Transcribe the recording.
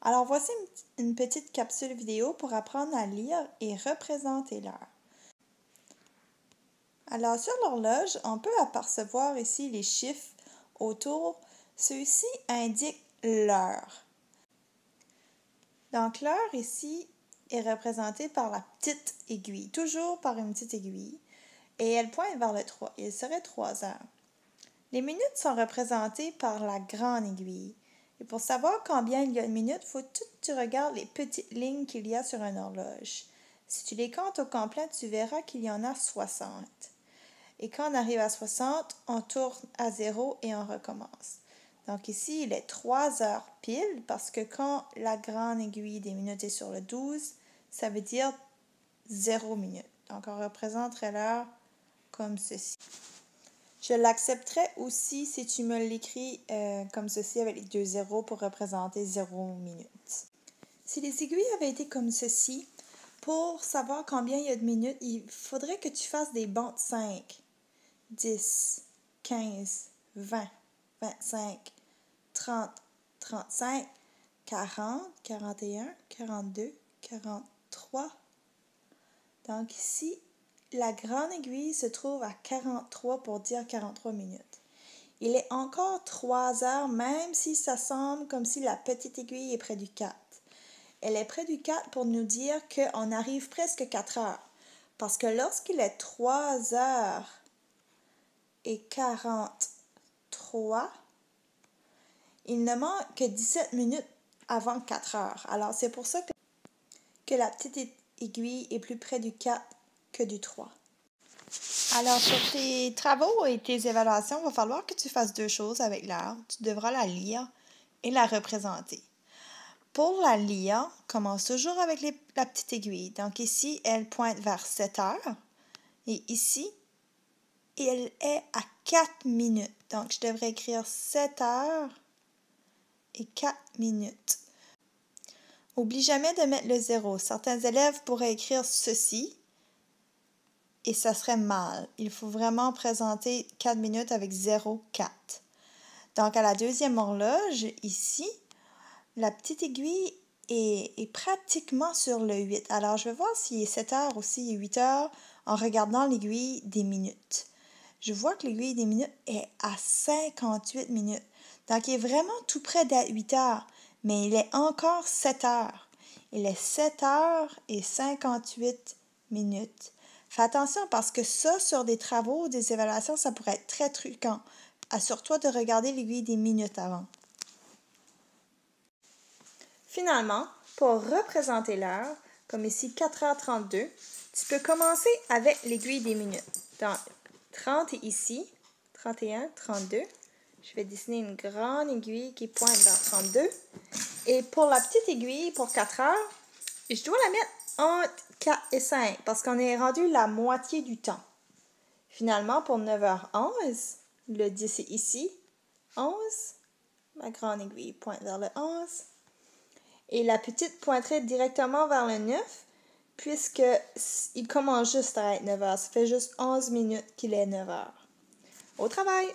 Alors voici une petite capsule vidéo pour apprendre à lire et représenter l'heure. Alors sur l'horloge, on peut apercevoir ici les chiffres autour. Ceux-ci indiquent l'heure. Donc l'heure ici est représentée par la petite aiguille, toujours par une petite aiguille, et elle pointe vers le 3. Il serait 3 heures. Les minutes sont représentées par la grande aiguille. Et pour savoir combien il y a de minutes, il faut que tu regardes les petites lignes qu'il y a sur une horloge. Si tu les comptes au complet, tu verras qu'il y en a 60. Et quand on arrive à 60, on tourne à 0 et on recommence. Donc ici, il est 3 heures pile parce que quand la grande aiguille des minutes est sur le 12, ça veut dire 0 minutes. Donc on représenterait l'heure comme ceci. Je l'accepterais aussi si tu me l'écris comme ceci avec les 2 zéros pour représenter 0 minutes. Si les aiguilles avaient été comme ceci, pour savoir combien il y a de minutes, il faudrait que tu fasses des bancs de 5, 10, 15, 20, 25, 30, 35, 40, 41, 42, 43. Donc ici, la grande aiguille se trouve à 43 pour dire 43 minutes. Il est encore 3 heures, même si ça semble comme si la petite aiguille est près du 4. Elle est près du 4 pour nous dire qu'on arrive presque 4 heures. Parce que lorsqu'il est 3 heures et 43, il ne manque que 17 minutes avant 4 heures. Alors c'est pour ça que la petite aiguille est plus près du 4 que du 3. Alors, sur tes travaux et tes évaluations, il va falloir que tu fasses 2 choses avec l'heure. Tu devras la lire et la représenter. Pour la lire, commence toujours avec la petite aiguille. Donc ici, elle pointe vers 7 heures. Et ici, elle est à 4 minutes. Donc, je devrais écrire 7 heures et 4 minutes. N'oublie jamais de mettre le 0. Certains élèves pourraient écrire ceci. Et ça serait mal. Il faut vraiment présenter 4 minutes avec 0,4. Donc, à la deuxième horloge, ici, la petite aiguille est pratiquement sur le 8. Alors, je vais voir s'il est 7 heures ou s'il est 8 heures en regardant l'aiguille des minutes. Je vois que l'aiguille des minutes est à 58 minutes. Donc, il est vraiment tout près d'être 8 heures, mais il est encore 7 heures. Il est 7 heures et 58 minutes. Fais attention parce que ça, sur des travaux ou des évaluations, ça pourrait être très truquant. Assure-toi de regarder l'aiguille des minutes avant. Finalement, pour représenter l'heure, comme ici 4h32, tu peux commencer avec l'aiguille des minutes. Donc, 30 est ici, 31, 32. Je vais dessiner une grande aiguille qui pointe vers 32. Et pour la petite aiguille, pour 4 heures, je dois la mettre entre 4 et 5 parce qu'on est rendu la moitié du temps. Finalement, pour 9h11, le 10 est ici, 11. Ma grande aiguille pointe vers le 11. Et la petite pointerait directement vers le 9 puisqu'il commence juste à être 9h. Ça fait juste 11 minutes qu'il est 9h. Au travail!